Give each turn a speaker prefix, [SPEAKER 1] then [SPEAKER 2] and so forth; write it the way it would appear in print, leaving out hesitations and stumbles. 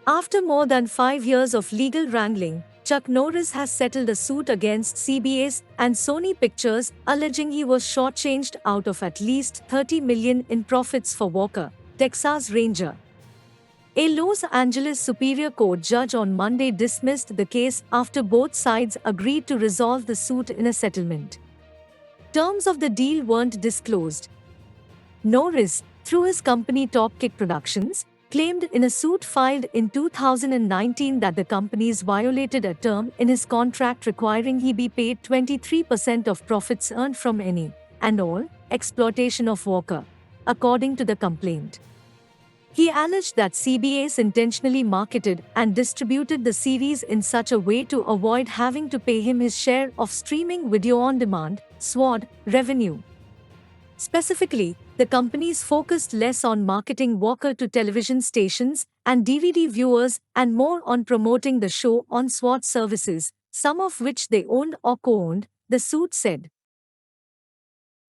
[SPEAKER 1] After more than 5 years of legal wrangling, Chuck Norris has settled a suit against CBS and Sony Pictures, alleging he was shortchanged out of at least $30 million in profits for Walker, Texas Ranger. A Los Angeles Superior Court judge on Monday dismissed the case after both sides agreed to resolve the suit in a settlement. Terms of the deal weren't disclosed. Norris, through his company Top Kick Productions, claimed in a suit filed in 2019 that the companies violated a term in his contract requiring he be paid 23% of profits earned from any and all exploitation of Walker, according to the complaint. He alleged that CBS intentionally marketed and distributed the series in such a way to avoid having to pay him his share of streaming video on demand (SVOD) revenue. Specifically, the companies focused less on marketing Walker to television stations and DVD viewers and more on promoting the show on SVOD services, some of which they owned or co-owned, the suit said.